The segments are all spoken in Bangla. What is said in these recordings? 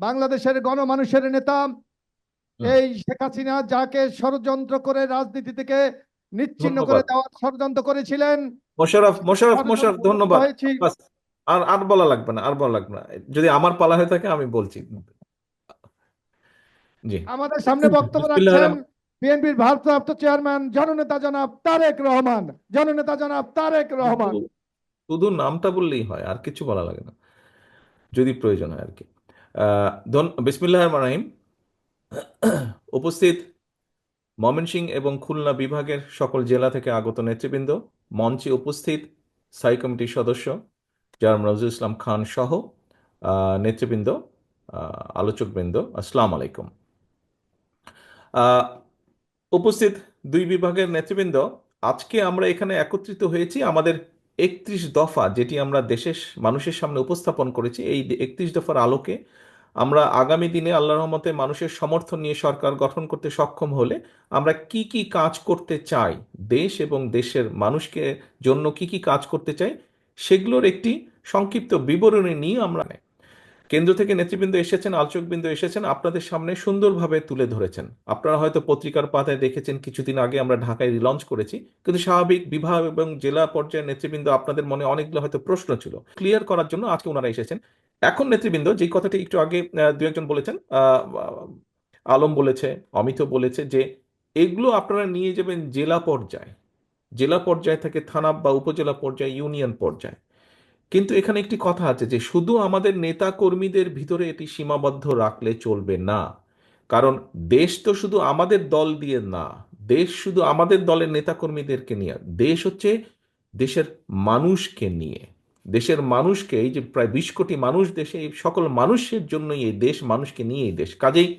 বাংলাদেশের গণমানুষের নেতা হুম। এই শেখ হাসিনা যাকে ষড়যন্ত্র করে রাজনীতি থেকে নিচ্ছিন্ন করে ধন্যবাদ। দেওয়ার ষড়যন্ত্র করেছিলেন, মোশাররফ মোশাররফ মোশাররফ ষড়যন্ত্রমুক্ত ধন্যবাদ। হয়েছি। বাস, আর আর বলা লাগবে না, আর বলা লাগবে না। যদি আমার পালা হয়ে থাকে আমি বলছি। জি। আমাদের সামনে বক্তব্য বিসমিল্লাহ রাখছেন রহমান। বিএনপির ভারপ্রাপ্ত চেয়ারম্যান জননেতা জনাব তারেক রহমান। জননেতা জনাব তারেক শুধু রহমান। শুধু নামটা বললেই হয়, আর কিছু বলা লাগে না, যদি প্রয়োজন হয় আর কি। বিসমিল্লাহ রহমান রহিম। উপস্থিত ময়মনসিংহ এবং খুলনা বিভাগের সকল জেলা থেকে আগত নেতৃবৃন্দ, মঞ্চে উপস্থিত স্থায়ী কমিটির সদস্য জনাব নজরুল ইসলাম খান সহ নেতৃবৃন্দ, আলোচকবৃন্দ, আসসালামু আলাইকুম। আহ, উপস্থিত দুই বিভাগের নেতৃবৃন্দ, আজকে আমরা এখানে একত্রিত হয়েছি আমাদের 31 দফা, যেটি আমরা দেশের মানুষের সামনে উপস্থাপন করেছি। এই 31 দফার আলোকে আমরা আগামী দিনে আল্লাহর রহমতে মানুষের সমর্থন নিয়ে সরকার গঠন করতে সক্ষম হলে আমরা কি কি কাজ করতে চাই, দেশ এবং দেশের মানুষকে জন্য কি কি কাজ করতে চাই, সেগুলোর একটি সংক্ষিপ্ত বিবরণী নিয়ে আমরা কেন্দ্র থেকে নেতৃবৃন্দ এসেছেন, আলোচকবৃন্দ এসেছেন, আপনাদের সামনে সুন্দরভাবে তুলে ধরেছেন। আপনারা হয়তো পত্রিকার পাতায় দেখেছেন, কিছুদিন আগে আমরা ঢাকায় রিলঞ্চ করেছি, কিন্তু স্বাভাবিক বিভাগ এবং জেলা পর্যায়ের নেতৃবৃন্দ আপনাদের মনে অনেকগুলো হয়তো প্রশ্ন ছিল, ক্লিয়ার করার জন্য আজকে ওনারা এসেছেন। এখন নেতৃবৃন্দ যে কথাটি একটু আগে দু একজন বলেছেন, আলম বলেছে, অমিত বলেছে, যে এগুলো আপনারা নিয়ে যাবেন জেলা পর্যায়ে, জেলা পর্যায় থেকে থানা বা উপজেলা পর্যায়ে, ইউনিয়ন পর্যায়ে। কিন্তু এখানে একটি কথা আছে যে শুধু আমাদের নেতা কর্মীদের ভিতরে এটি সীমাবদ্ধ রাখলে চলবে না। কারণ দেশ তো শুধু আমাদের দল দিয়ে না, দেশ শুধু আমাদের দলের নেতা কর্মীদেরকে নিয়ে, দেশ হচ্ছে দেশের মানুষকে নিয়ে। দেশের মানুষকে, এই যে প্রায় 20 কোটি মানুষ দেশে, এই সকল মানুষের জন্যই এই দেশ, মানুষকে নিয়ে এই দেশ। কাজেই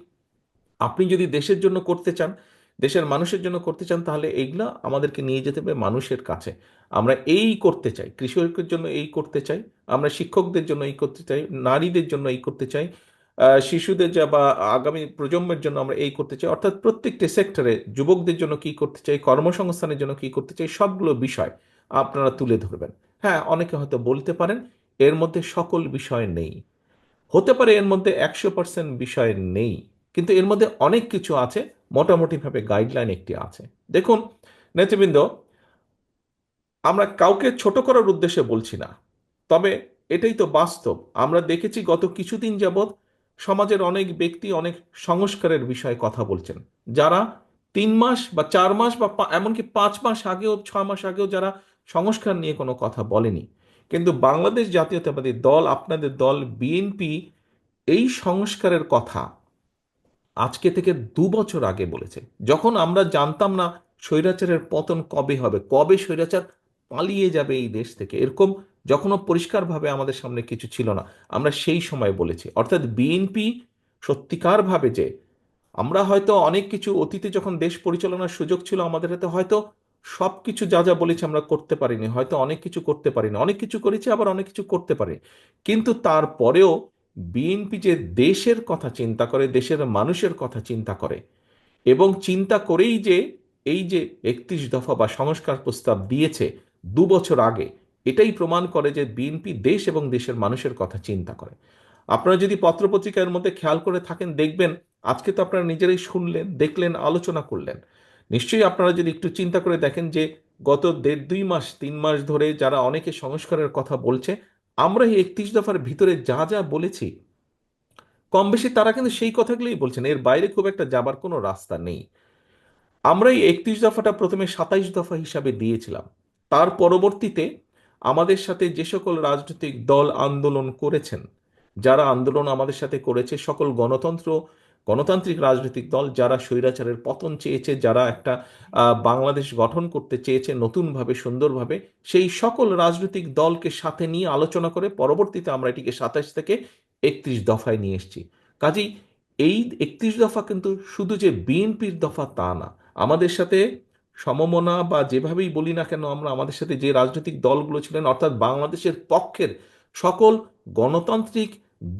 আপনি যদি দেশের জন্য করতে চান, দেশের মানুষের জন্য করতে চান, তাহলে এইগুলা আমাদেরকে নিয়ে যেতে হবে মানুষের কাছে। আমরা এই করতে চাই, কৃষকের জন্য এই করতে চাই, আমরা শিক্ষকদের জন্য এই করতে চাই, নারীদের জন্য এই করতে চাই, শিশুদের যা বা আগামী প্রজন্মের জন্য আমরা এই করতে চাই, অর্থাৎ প্রত্যেকটি সেক্টরে যুবকদের জন্য কি করতে চাই, কর্মসংস্থানের জন্য কি করতে চাই, সবগুলো বিষয় আপনারা তুলে ধরবেন। হ্যাঁ, অনেকে হয়তো বলতে পারেন এর মধ্যে সকল বিষয় নেই, হতে পারে এর মধ্যে 100% বিষয় নেই, কিন্তু এর মধ্যে অনেক কিছু আছে। মোটামুটিভাবে গাইডলাইন একটি আছে। দেখুন নেতৃবৃন্দ, আমরা কাউকে ছোট করার উদ্দেশ্যে বলছি না, তবে এটাই তো বাস্তব। আমরা দেখেছি গত কিছুদিন যাবৎ সমাজের অনেক ব্যক্তি অনেক সংস্কারের বিষয়ে কথা বলছেন, যারা 3 মাস বা 4 মাস বা এমনকি 5 মাস আগেও, 6 মাস আগেও যারা সংস্কার নিয়ে কোনো কথা বলেনি। কিন্তু বাংলাদেশ জাতীয়তাবাদী দল, আপনাদের দল বিএনপি, এই সংস্কারের কথা আজকে থেকে 2 বছর আগে বলেছে, যখন আমরা জানতাম না স্বৈরাচারের পতন কবে হবে, কবে স্বৈরাচার পালিয়ে যাবে এই দেশ থেকে, এরকম যখনও পরিষ্কারভাবে আমাদের সামনে কিছু ছিল না, আমরা সেই সময় বলেছি। অর্থাৎ বিএনপি সত্যিকারভাবে, যে আমরা হয়তো অনেক কিছু অতীতে যখন দেশ পরিচালনার সুযোগ ছিল আমাদের হাতে, হয়তো সব কিছু যা যা বলেছি আমরা করতে পারিনি, হয়তো অনেক কিছু করতে পারিনি, অনেক কিছু করেছি, আবার অনেক কিছু করতে পারি। কিন্তু তারপরেও বিএনপি যে দেশের কথা চিন্তা করে, দেশের মানুষের কথা চিন্তা করে, এবং চিন্তা করেই যে এই যে 31 দফা বা সংস্কার প্রস্তাব দিয়েছে 2 বছর আগে, এটাই প্রমাণ করে যে বিএনপি দেশ এবং দেশের মানুষের কথা চিন্তা করে। আপনারা যদি পত্রপত্রিকার মধ্যে খেয়াল করে থাকেন, দেখবেন আজকে তো আপনারা নিজেরাই শুনলেন, দেখলেন, আলোচনা করলেন। নিশ্চয়ই আপনারা যদি একটু চিন্তা করে দেখেন যে গত 1.5-2 মাস 3 মাস ধরে যারা অনেকে সংস্কারের কথা বলছে, আমরা এই 31 দফার ভিতরে যা যা বলেছি, কম বেশি তারা কিন্তু সেই কথাগুলোই বলছেন, এর বাইরে খুব একটা যাবার কোনো রাস্তা নেই। আমরা এই 31 দফাটা প্রথমে 27 দফা হিসাবে দিয়েছিলাম। তার পরবর্তীতে আমাদের সাথে যে সকল রাজনৈতিক দল আন্দোলন করেছেন, যারা আন্দোলন আমাদের সাথে করেছে, সকল গণতান্ত্রিক রাজনৈতিক দল, যারা স্বৈরাচারের পতন চেয়েছে, যারা একটা বাংলাদেশ গঠন করতে চেয়েছে নতুনভাবে, সুন্দরভাবে, সেই সকল রাজনৈতিক দলকে সাথে নিয়ে আলোচনা করে পরবর্তীতে আমরা এটিকে 27 থেকে 31 দফায় নিয়ে এসেছি। কাজেই এই 31 দফা কিন্তু শুধু যে বিএনপির দফা তা না, আমাদের সাথে সমমনা বা যেভাবেই বলি না কেন আমরা, আমাদের সাথে যে রাজনৈতিক দলগুলো ছিলেন, অর্থাৎ বাংলাদেশের পক্ষের সকল গণতান্ত্রিক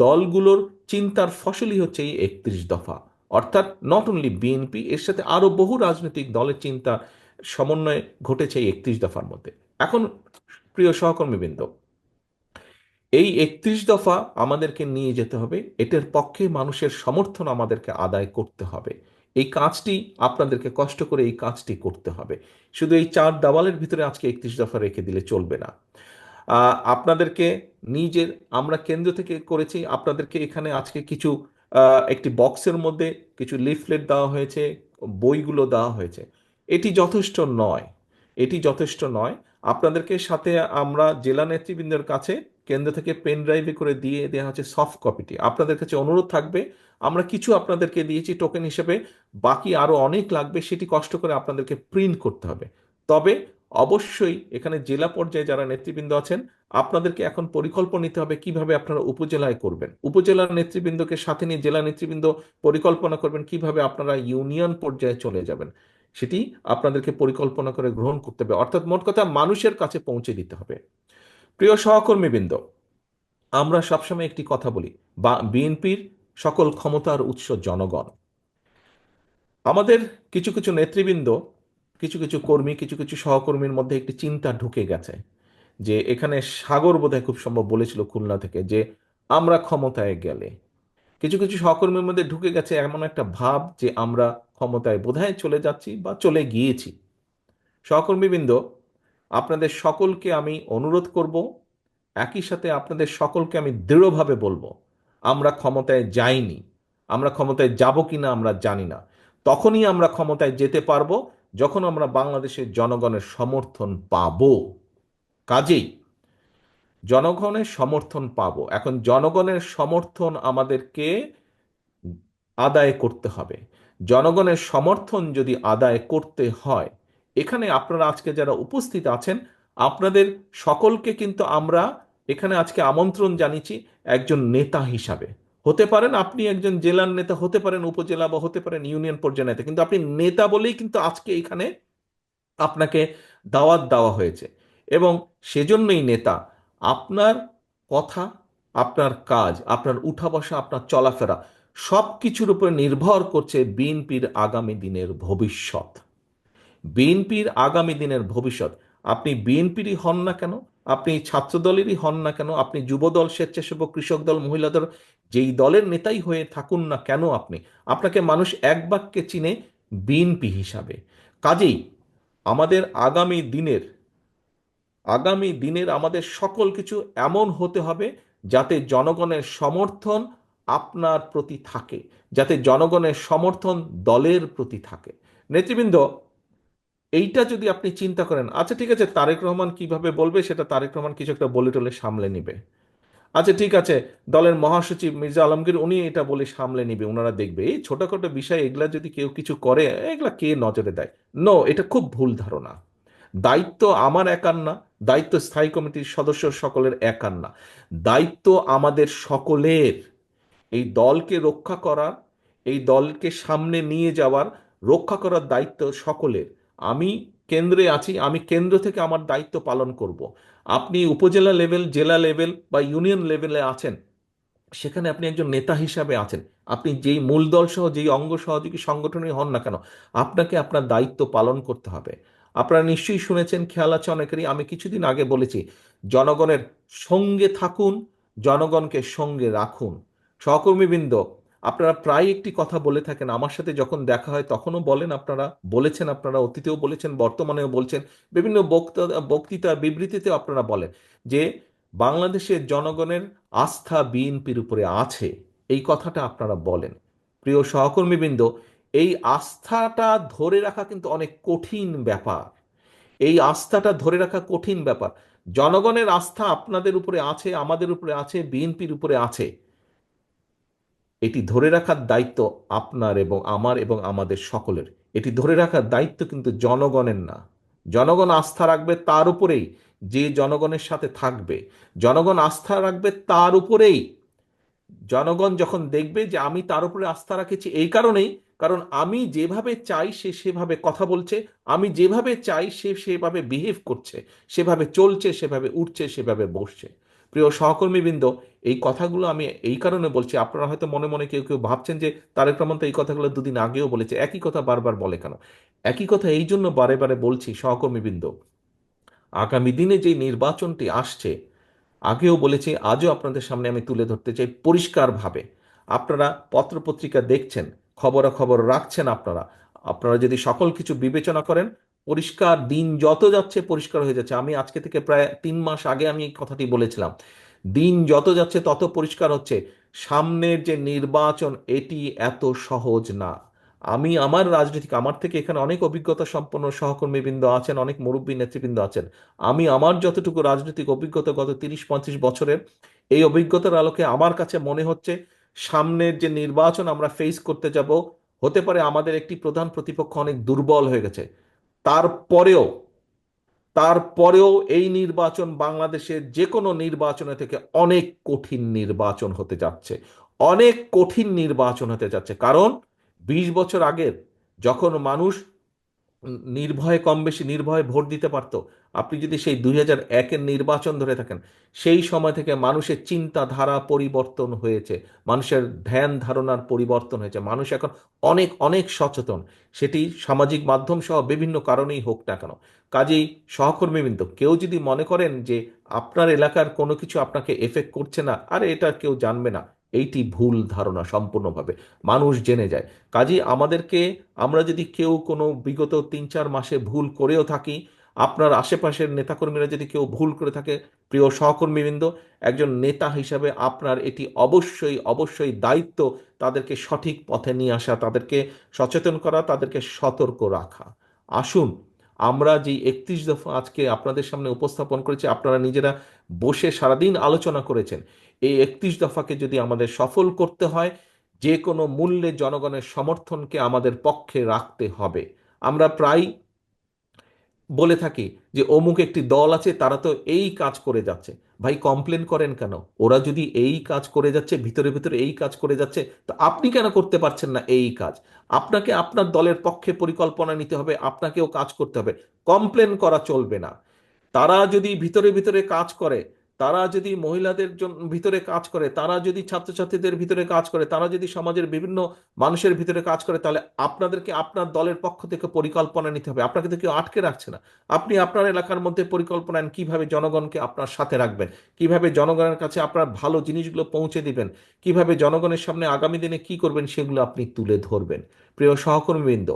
দলগুলোর চিন্তার ফসলই হচ্ছে এই 31 দফা। অর্থাৎ নট অনলি বিএনপি, এর সাথে আরো বহু রাজনৈতিক দলের চিন্তা সমন্বয় ঘটেছে এই 31 দফার মধ্যে। এখন প্রিয় সহকর্মীবৃন্দ, এই 31 দফা আমাদেরকে নিয়ে যেতে হবে, এটার পক্ষে মানুষের সমর্থন আমাদেরকে আদায় করতে হবে। এই কাজটি আপনাদেরকে কষ্ট করে এই কাজটি করতে হবে। শুধু এই চার দেওয়ালের ভিতরে আজকে 31 দফা রেখে দিলে চলবে না। আপনাদেরকে নিজের, আমরা কেন্দ্র থেকে করেছি, আপনাদেরকে এখানে আজকে কিছু একটি বক্সের মধ্যে কিছু লিফলেট দেওয়া হয়েছে, বইগুলো দেওয়া হয়েছে। এটি যথেষ্ট নয়, এটি যথেষ্ট নয়। আপনাদেরকে সাথে আমরা জেলা নেতৃবৃন্দের কাছে কেন্দ্র থেকে পেন ড্রাইভে করে দিয়ে দেওয়া হচ্ছে সফট কপিটি। আপনাদের কাছে অনুরোধ থাকবে, আমরা কিছু আপনাদেরকে দিয়েছি টোকেন হিসেবে, বাকি আরো অনেক লাগবে, সেটি কষ্ট করে আপনাদেরকে প্রিন্ট করতে হবে। তবে অবশ্যই এখানে জেলা পর্যায়ে যারা নেতৃবৃন্দ আছেন, আপনাদেরকে এখন পরিকল্পনা নিতে হবে কিভাবে আপনারা উপজেলায় করবেন। উপজেলার নেতৃবৃন্দকে সাথে নিয়ে জেলা নেতৃবৃন্দ পরিকল্পনা করবেন কিভাবে আপনারা ইউনিয়ন পর্যায়ে চলে যাবেন। সেটি আপনাদেরকে পরিকল্পনা করে গ্রহণ করতে হবে, অর্থাৎ মোট কথা মানুষের কাছে পৌঁছে দিতে হবে। প্রিয় সহকর্মীবৃন্দ, আমরা সবসময় একটি কথা বলি, বা বিএনপির সকল ক্ষমতার উৎস জনগণ। আমাদের কিছু কিছু নেতৃবৃন্দ, কিছু কিছু কর্মী, কিছু কিছু সহকর্মীর মধ্যে একটি চিন্তা ঢুকে গেছে যে এখানে সাগর বোধহয় খুব সম্ভব বলেছিল খুলনা থেকে, যে আমরা ক্ষমতায় গেলে, কিছু কিছু সহকর্মীর মধ্যে ঢুকে গেছে এমন একটা ভাব যে আমরা ক্ষমতায় বোধহয় চলে যাচ্ছি বা চলে গিয়েছি। সহকর্মীবৃন্দ, আপনাদের সকলকে আমি অনুরোধ করব, একই সাথে আপনাদের সকলকে আমি দৃঢ়ভাবে বলবো, আমরা ক্ষমতায় যাইনি। আমরা ক্ষমতায় যাব কিনা আমরা জানি না। তখনই আমরা ক্ষমতায় যেতে পারবো যখন আমরা বাংলাদেশের জনগণের সমর্থন পাবো। কাজেই জনগণের সমর্থন পাবো, এখন জনগণের সমর্থন আমাদেরকে আদায় করতে হবে। জনগণের সমর্থন যদি আদায় করতে হয়, এখানে আপনারা আজকে যারা উপস্থিত আছেন, আপনাদের সকলকে কিন্তু আমরা এখানে আজকে আমন্ত্রণ জানিয়েছি একজন নেতা হিসাবে। হতে পারেন আপনি একজন জেলার নেতা, হতে পারেন উপজেলা, বা হতে পারেন ইউনিয়ন পর্যায়ে নেতা, কিন্তু আপনি নেতা বলেই কিন্তু আজকে এখানে আপনাকে দাওয়াত দেওয়া হয়েছে। এবং সেজন্যই নেতা, আপনার কথা, আপনার কাজ, আপনার উঠা বসা, আপনার চলাফেরা সব কিছুর উপর নির্ভর করছে বিএনপির আগামী দিনের ভবিষ্যৎ। বিএনপির আগামী দিনের ভবিষ্যৎ। আপনি বিএনপিরই হন না কেন, আপনি ছাত্রদলেরই হন না কেন, আপনি যুবদল, স্বেচ্ছাসেবক, কৃষক দল, মহিলা দল, যেই দলের নেতাই হয়ে থাকুন না কেন, আপনাকে মানুষ এক বাক্যে চিনে বিএনপি হিসাবে। কাজেই আমাদের আগামী দিনের আমাদের সকল কিছু এমন হতে হবে যাতে জনগণের সমর্থন আপনার প্রতি থাকে, যাতে জনগণের সমর্থন দলের প্রতি থাকে। নেতৃবৃন্দ, এইটা যদি আপনি চিন্তা করেন, আচ্ছা ঠিক আছে, তারেক রহমান কিভাবে বলবে সেটা তারেক রহমান কিছু একটা বলে টলে সামলে নিবে। আচ্ছা ঠিক আছে, দলের মহাসচিব মির্জা আলমগীর উনি এটা বলে সামলে নিবে, ওনারা দেখবে। এই ছোটখাটো বিষয় এগুলা যদি কেউ কিছু করে, এগুলা কে নজরে দেয়? নো, এটা খুব ভুল ধারণা। দায়িত্ব আমার একার না, দায়িত্ব স্থায়ী কমিটির সদস্য সকলের একার না, দায়িত্ব আমাদের সকলের। এই দলকে রক্ষা করার, এই দলকে সামনে নিয়ে যাওয়ার, রক্ষা করার দায়িত্ব সকলের। আমি কেন্দ্রে আছি, আমি কেন্দ্র থেকে আমার দায়িত্ব পালন করব। আপনি উপজেলা লেভেল, জেলা লেভেল বা ইউনিয়ন লেভেলে আছেন, সেখানে আপনি একজন নেতা হিসাবে আছেন। আপনি যেই মূল দল সহ যেই অঙ্গ সহযোগী সংগঠনই হন না কেন, আপনাকে আপনার দায়িত্ব পালন করতে হবে। আপনারা নিশ্চয়ই শুনেছেন, খেয়াল আছে অনেকেরই, আমি কিছুদিন আগে বলেছি, জনগণের সঙ্গে থাকুন, জনগণকে সঙ্গে রাখুন। সহকর্মীবৃন্দ, আপনারা প্রায় একটি কথা বলে থাকেন, আমার সাথে যখন দেখা হয় তখনও বলেন, আপনারা বলেছেন, আপনারা অতীতেও বলেছেন, বর্তমানেও বলছেন, বিভিন্ন বক্তৃতা বিবৃতিতেও আপনারা বলেন যে বাংলাদেশের জনগণের আস্থা বিএনপির উপরে আছে। এই কথাটা আপনারা বলেন। প্রিয় সহকর্মীবৃন্দ, এই আস্থাটা ধরে রাখা কিন্তু অনেক কঠিন ব্যাপার। এই আস্থাটা ধরে রাখা কঠিন ব্যাপার। জনগণের আস্থা আপনাদের উপরে আছে, আমাদের উপরে আছে, বিএনপির উপরে আছে। এটি ধরে রাখার দায়িত্ব আপনার এবং আমার এবং আমাদের সকলের। এটি ধরে রাখার দায়িত্ব কিন্তু জনগণের না। জনগণ আস্থা রাখবে তার উপরেই যে জনগণের সাথে থাকবে। জনগণ আস্থা রাখবে তার উপরেই, জনগণ যখন দেখবে যে আমি তার উপরে আস্থা রাখেছি এই কারণেই, কারণ আমি যেভাবে চাই সে সেভাবে কথা বলছে, আমি যেভাবে চাই সে সেভাবে বিহেভ করছে, সেভাবে চলছে, সেভাবে উঠছে, সেভাবে বসছে। প্রিয় সহকর্মীবৃন্দ, এই কথাগুলো আমি এই কারণে বলছি, আপনারা হয়তো মনে মনে কেউ কেউ ভাবছেন যে তারেক রহমান তো এই কথাগুলো দুদিন আগেও বলেছে, একই কথা বারবার বলে কেন? একই কথা এই জন্য বারে বারে বলছি সহকর্মীবৃন্দ, আগামী দিনে যে নির্বাচনটি আসছে, আগেও বলেছি, আজও আপনাদের সামনে আমি তুলে ধরতে চাই পরিষ্কারভাবে। আপনারা পত্রপত্রিকা দেখছেন, খবরাখবর রাখছেন, আপনারা আপনারা যদি সকল কিছু বিবেচনা করেন, পরিষ্কার দিন যত যাচ্ছে পরিষ্কার হয়ে যাচ্ছে। আমি আজকে থেকে প্রায় 3 মাস আগে আমি এই কথাটি বলেছিলাম। দিন যত যাচ্ছে তত পরিষ্কার হচ্ছে সামনের যে নির্বাচন, এটি এত সহজ না। আমি আমার রাজনৈতিক, আমার থেকে এখানে অনেক অভিজ্ঞতা সম্পন্ন সহকর্মীবৃন্দ আছেন, অনেক মুরব্বী নেতৃবৃন্দ আছেন। আমি আমার যতটুকু রাজনৈতিক অভিজ্ঞতা গত 30-35 বছরের, এই অভিজ্ঞতার আলোকে আমার কাছে মনে হচ্ছে সামনের যে নির্বাচন আমরা ফেস করতে যাব, হতে পারে আমাদের একটি প্রধান প্রতিপক্ষ অনেক দুর্বল হয়ে গেছে। তারপরেও তারপরেও এই নির্বাচন বাংলাদেশের যে কোনো নির্বাচনের থেকে অনেক কঠিন নির্বাচন হতে যাচ্ছে। অনেক কঠিন নির্বাচন হতে যাচ্ছে, কারণ 20 বছর আগের যখন মানুষ নির্ভয়ে, কম বেশি নির্ভয়ে ভোট দিতে পারতো, আপনি যদি সেই 2001-এর নির্বাচন ধরে থাকেন, সেই সময় থেকে মানুষের চিন্তাধারা পরিবর্তন হয়েছে, মানুষের ধ্যান ধারণার পরিবর্তন হয়েছে। মানুষ এখন অনেক অনেক সচেতন, সেটি সামাজিক মাধ্যম সহ বিভিন্ন কারণেই হোক না কেন। কাজেই সহকর্মীবৃন্দ, কেউ যদি মনে করেন যে আপনার এলাকার কোনো কিছু আপনাকে এফেক্ট করছে না, আরে এটা কেউ জানবে না, এইটি ভুল ধারণা সম্পূর্ণভাবে। মানুষ জেনে যায়। কাজেই আমাদেরকে, আমরা যদি কেউ কোনো বিগত 3-4 মাসে ভুল করেও থাকি, আপনার আশেপাশের নেতাকর্মীরা যদি কেউ ভুল করে থাকে, প্রিয় সহকর্মীবৃন্দ, একজন নেতা হিসাবে আপনার এটি অবশ্যই অবশ্যই দায়িত্ব তাদেরকে সঠিক পথে নিয়ে আসা, তাদেরকে সচেতন করা, তাদেরকে সতর্ক রাখা। আসুন, আমরা যে 31 দফা আজকে আপনাদের সামনে উপস্থাপন করেছি, আপনারা নিজেরা বসে সারাদিন আলোচনা করেছেন, এই 31 দফাকে যদি আমাদের সফল করতে হয়, যে কোনো মূল্যে জনগণের সমর্থনকে আমাদের পক্ষে রাখতে হবে। আমরা প্রায় বলে থাকি যে অমুক একটি দল আছে, তারা তো এই কাজ করে যাচ্ছে। ভাই, কমপ্লেন করেন কেন? ওরা যদি এই কাজ করে যাচ্ছে, ভিতরে ভিতরে এই কাজ করে যাচ্ছে, তো আপনি কেন করতে পারছেন না এই কাজ? আপনাকে আপনার দলের পক্ষে পরিকল্পনা নিতে হবে, আপনাকেও কাজ করতে হবে। কমপ্লেন করা চলবে না। তারা যদি ভিতরে ভিতরে কাজ করে, তারা যদি মহিলাদের জন্য ভিতরে কাজ করে, তারা যদি ছাত্রছাত্রীদের ভিতরে কাজ করে, তারা যদি সমাজের বিভিন্ন মানুষের ভিতরে কাজ করে, তাহলে আপনাদেরকে আপনার দলের পক্ষ থেকে পরিকল্পনা নিতে হবে। আপনাকে তো কেউ আটকে রাখছে না। আপনি আপনার এলাকার মধ্যে পরিকল্পনা নেন, কিভাবে জনগণকে আপনার সাথে রাখবেন, কিভাবে জনগণের কাছে আপনার ভালো জিনিসগুলো পৌঁছে দিবেন, কিভাবে জনগণের সামনে আগামী দিনে কি করবেন সেগুলো আপনি তুলে ধরবেন। প্রিয় সহকর্মীবৃন্দ,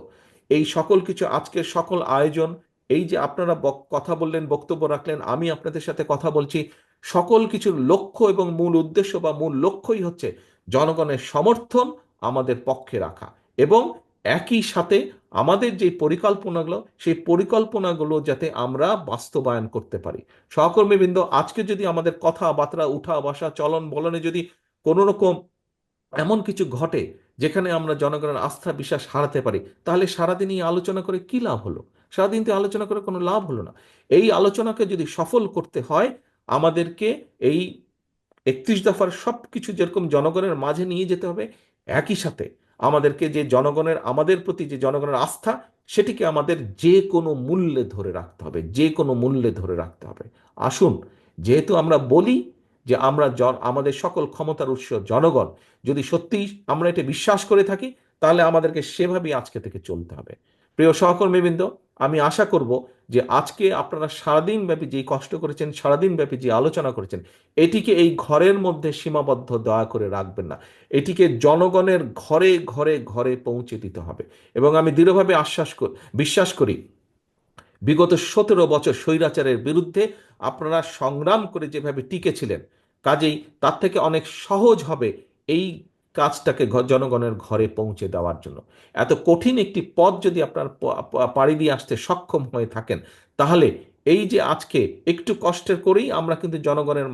এই সকল কিছু, আজকের সকল আয়োজন, এই যে আপনারা কথা বললেন, বক্তব্য রাখলেন, আমি আপনাদের সাথে কথা বলছি, সকল কিছুর লক্ষ্য এবং মূল উদ্দেশ্য বা মূল লক্ষ্যই হচ্ছে জনগণের সমর্থন আমাদের পক্ষে রাখা, এবং একই সাথে আমাদের যে পরিকল্পনাগুলো, সেই পরিকল্পনাগুলো যাতে আমরা বাস্তবায়ন করতে পারি। সহকর্মীবৃন্দ, আজকে যদি আমাদের কথাবার্তা, উঠা বসা, চলন বলনে যদি কোনো রকম এমন কিছু ঘটে যেখানে আমরা জনগণের আস্থা বিশ্বাস হারাতে পারি, তাহলে সারাদিন এই আলোচনা করে কি লাভ হলো? সারাদিন তো আলোচনা করে কোনো লাভ হলো না। এই আলোচনাকে যদি সফল করতে হয়, আমাদেরকে এই 31 দফার সব কিছু যেরকম জনগণের মাঝে নিয়ে যেতে হবে, একই সাথে আমাদেরকে যে জনগণের, আমাদের প্রতি যে জনগণের আস্থা, সেটিকে আমাদের যে কোনো মূল্যে ধরে রাখতে হবে, যে কোনো মূল্যে ধরে রাখতে হবে। আসুন, যেহেতু আমরা বলি যে আমরা আমাদের সকল ক্ষমতার উৎস জনগণ, যদি সত্যিই আমরা এটা বিশ্বাস করে থাকি, তাহলে আমাদেরকে সেভাবেই আজকে থেকে চলতে হবে। প্রিয় সহকর্মীবৃন্দ, আমি আশা করব যে আজকে আপনারা সারাদিন ব্যাপী যে কষ্ট করেছেন, সারাদিন ব্যাপী যে আলোচনা করেছেন, এটিকে এই ঘরের মধ্যে সীমাবদ্ধ দয়া করে রাখবেন না। এটিকে জনগণের ঘরে ঘরে ঘরে পৌঁছে দিতে হবে। এবং আমি দৃঢ়ভাবে বিশ্বাস করি, বিগত 17 বছর স্বৈরাচারের বিরুদ্ধে আপনারা সংগ্রাম করে যেভাবে টিকেছিলেন, কাজেই তার থেকে অনেক সহজ হবে এই কাজটাকে জনগণের ঘরে পৌঁছে দেওয়ার জন্য। এত কঠিন একটি পথ যদি আপনার পাড়ি দিয়ে আসতে সক্ষম হয়ে থাকেন, তাহলে এই যে আজকে একটু কষ্টের করেই আমরা কিন্তু জনগণের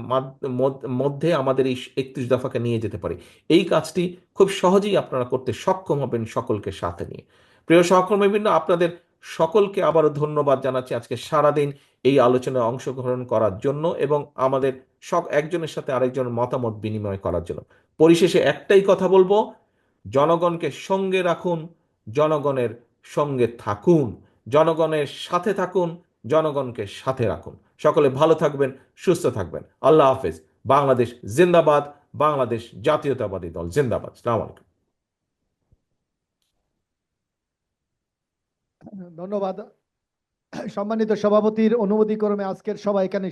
মধ্যে আমাদের এই 31 দফাকে নিয়ে যেতে পারি। এই কাজটি খুব সহজেই আপনারা করতে সক্ষম হবেন সকলকে সাথে নিয়ে। প্রিয় সহকর্মীবৃন্দ, আপনাদের সকলকে আবারও ধন্যবাদ জানাচ্ছি আজকে সারাদিন এই আলোচনায় অংশগ্রহণ করার জন্য, এবং আমাদের একজনের সাথে আরেকজনের মতামত বিনিময় করার জন্য। পরিশেষে একটাই কথা বলবো, জনগণকে সঙ্গে রাখুন, জনগণের সঙ্গে থাকুন, জনগণের সাথে থাকুন, জনগণকে সাথে রাখুন। সকলে ভালো থাকবেন, সুস্থ থাকবেন। আল্লাহ হাফেজ। বাংলাদেশ জিন্দাবাদ। বাংলাদেশ জাতীয়তাবাদী দল জিন্দাবাদ। আসসালামু আলাইকুম। ধন্যবাদ। সম্মানিত সভাপতির অনুমতি ক্রমে আজকের সভা এখানে